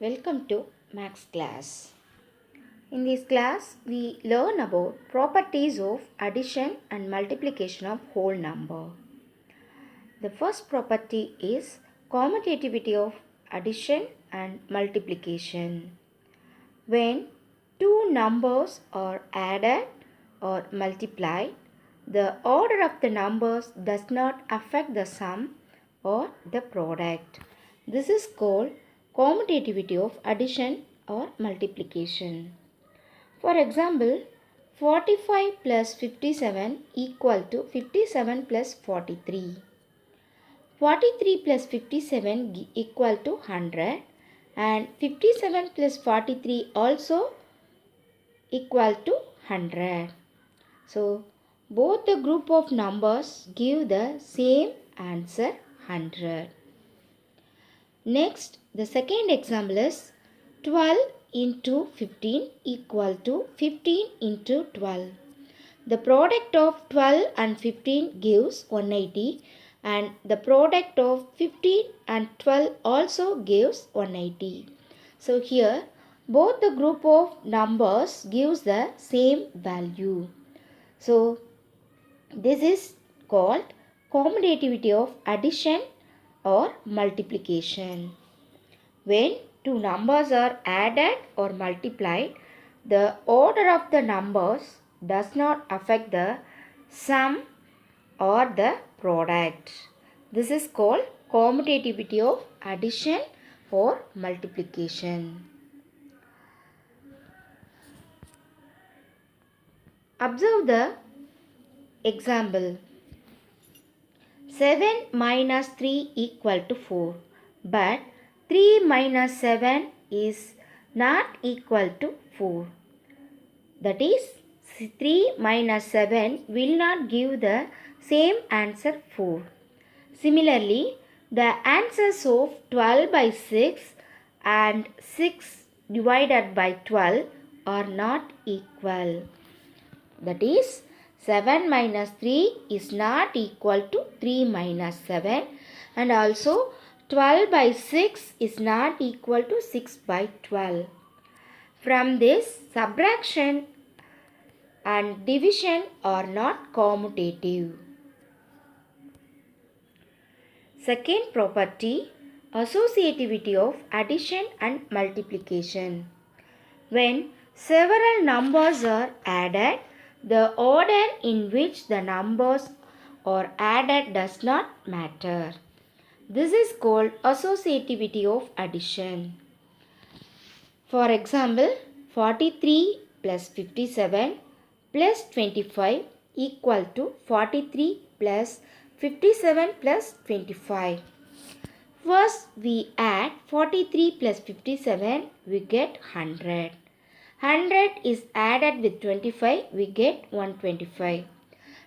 Welcome to Max class. In this class, we learn about properties of addition and multiplication of whole number. The first property is commutativity of addition and multiplication. When two numbers are added or multiplied, the order of the numbers does not affect the sum or the product. This is called commutativity of addition or multiplication. For example, 45 plus 57 equal to 57 plus 43. 43 plus 57 equal to 100 and 57 plus 43 also equal to 100. So, both the group of numbers give the same answer 100. Next, the second example is 12 into 15 equal to 15 into 12. The product of 12 and 15 gives 180 and the product of 15 and 12 also gives 180. So here both the group of numbers gives the same value. So this is called commutativity of addition or multiplication. When two numbers are added or multiplied, the order of the numbers does not affect the sum or the product. This is called commutativity of addition or multiplication. Observe the example. 7 minus 3 equal to 4, but 3 minus 7 is not equal to 4. That is, 3 minus 7 will not give the same answer 4. Similarly, the answers of 12 by 6 and 6 divided by 12 are not equal. That is, 7 minus 3 is not equal to 3 minus 7 and also 12 by 6 is not equal to 6 by 12. From this, subtraction and division are not commutative. Second property, associativity of addition and multiplication. When several numbers are added, the order in which the numbers are added does not matter. This is called associativity of addition. For example, 43 plus 57 plus 25 equal to 43 plus 57 plus 25. First, we add 43 plus 57, we get 100. 100 is added with 25, we get 125.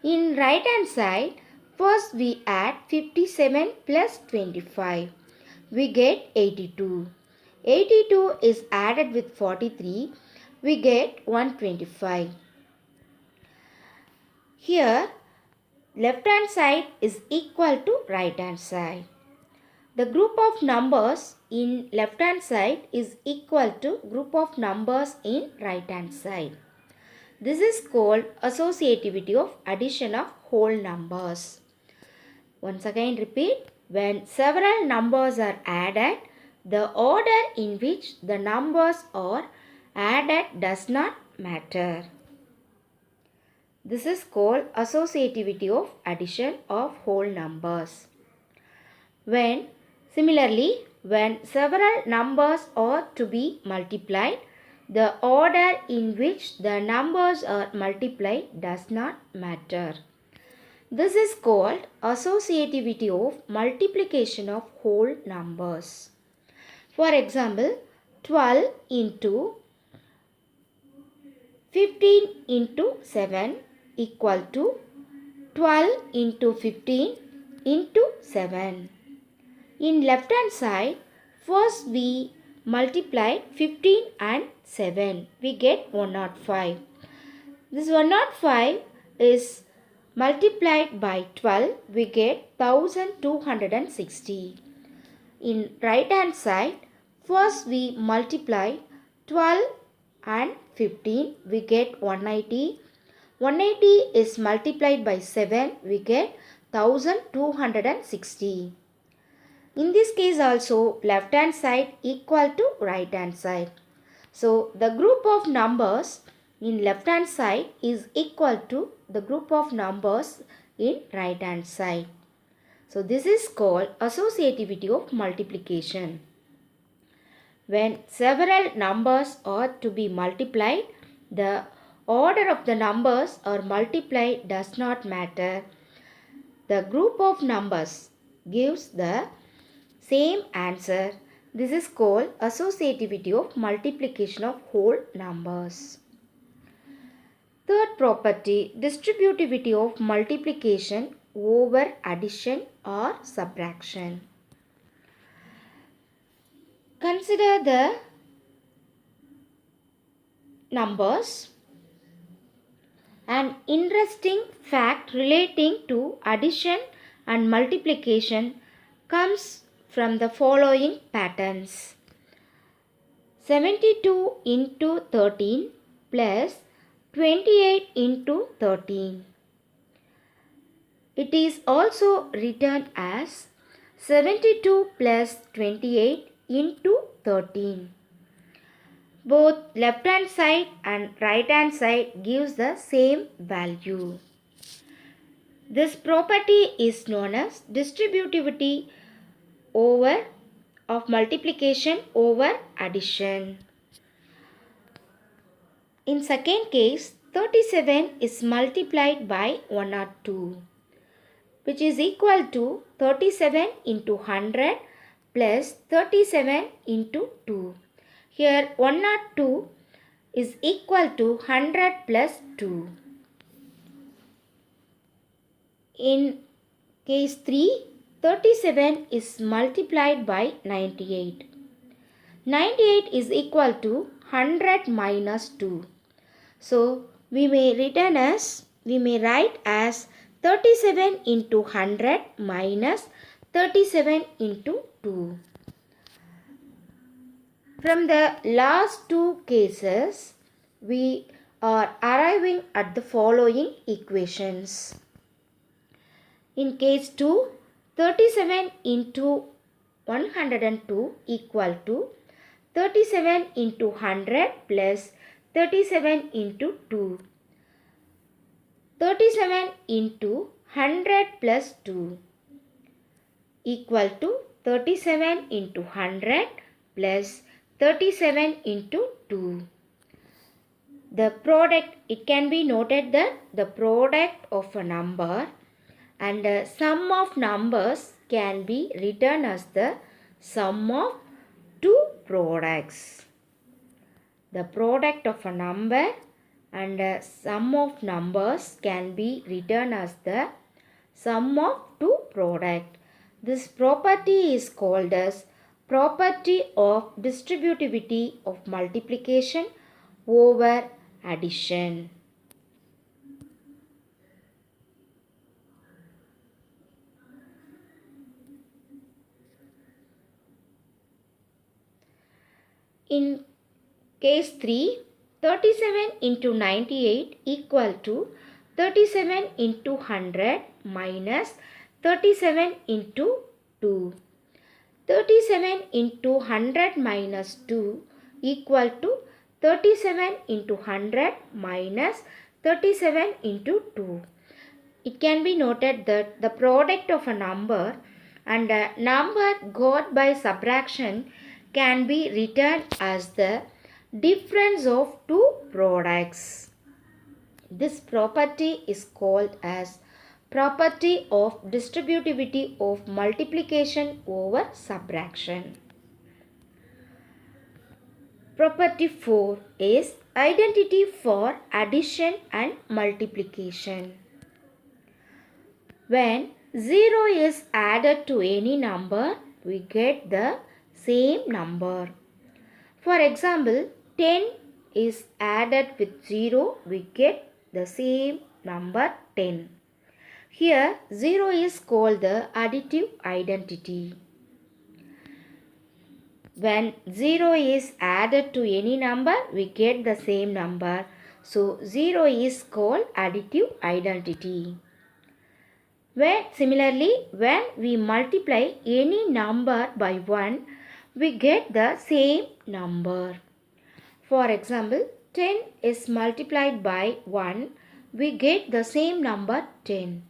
In right hand side, first we add 57 plus 25, we get 82. 82 is added with 43, we get 125. Here, left hand side is equal to right hand side. The group of numbers in left hand side is equal to group of numbers in right hand side. This is called associativity of addition of whole numbers. Once again repeat, when several numbers are added, the order in which the numbers are added does not matter. This is called associativity of addition of whole numbers. Similarly, when several numbers are to be multiplied, the order in which the numbers are multiplied does not matter. This is called associativity of multiplication of whole numbers. For example, 12 into 15 into 7 equal to 12 into 15 into 7. In left hand side, first we multiplied 15 and 7. We get 105. This 105 is multiplied by 12. We get 1260. In right hand side, First we multiply 12 and 15, we get 180. 180 is multiplied by 7, we get 1260. In this case also, left hand side equal to right hand side. So the group of numbers in left hand side is equal to the group of numbers in right hand side. So this is called associativity of multiplication. When several numbers are to be multiplied, the order of the numbers are multiplied does not matter. The group of numbers gives the same answer. This is called associativity of multiplication of whole numbers. Third property, distributivity of multiplication over addition or subtraction. Consider the numbers. An interesting fact relating to addition and multiplication comes from the following patterns. 72 into 13 plus 28 into 13. It is also written as 72 plus 28 into 13. Both left hand side and right hand side gives the same value. This property is known as distributivity of multiplication over addition. In second case, 37 is multiplied by 102, which is equal to 37 into 100 plus 37 into 2. Here 102 is equal to 100 plus 2. In case 3, 37 is multiplied by 98. 98 is equal to 100 minus 2. So we may write as 37 into 100 minus 37 into 2. From the last two cases, we are arriving at the following equations. In case 2, 37 into 102 equal to 37 into 100 plus 37 into 2. 37 into 100 plus 2 equal to 37 into 100 plus 37 into 2. The product, it can be noted that the product of a number and the sum of numbers can be written as the sum of two products. The product of a number and the sum of numbers can be written as the sum of two products. This property is called as property of distributivity of multiplication over addition. In case 3, 37 into 98 equal to 37 into 100 minus 37 into 2. 37 into 100 minus 2 equal to 37 into 100 minus 37 into 2. It can be noted that the product of a number and a number got by subtraction can be written as the difference of two products. This property is called as property of distributivity of multiplication over subtraction. Property 4 is identity for addition and multiplication. When 0 is added to any number, we get the same number. For example, 10 is added with 0, we get the same number 10. Here 0 is called the additive identity. When 0 is added to any number, we get the same number. So 0 is called additive identity. Similarly, when we multiply any number by 1, we get the same number. For example, 10 is multiplied by 1, we get the same number 10.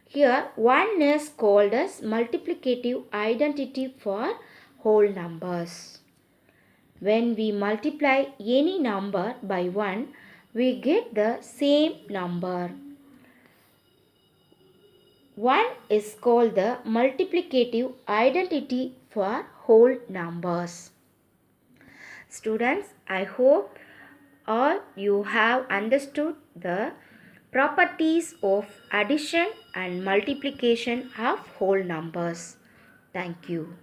Here 1 is called as multiplicative identity for whole numbers. When we multiply any number by 1, we get the same number. 1 is called the multiplicative identity for whole numbers. Students, I hope all you have understood the properties of addition and multiplication of whole numbers. Thank you.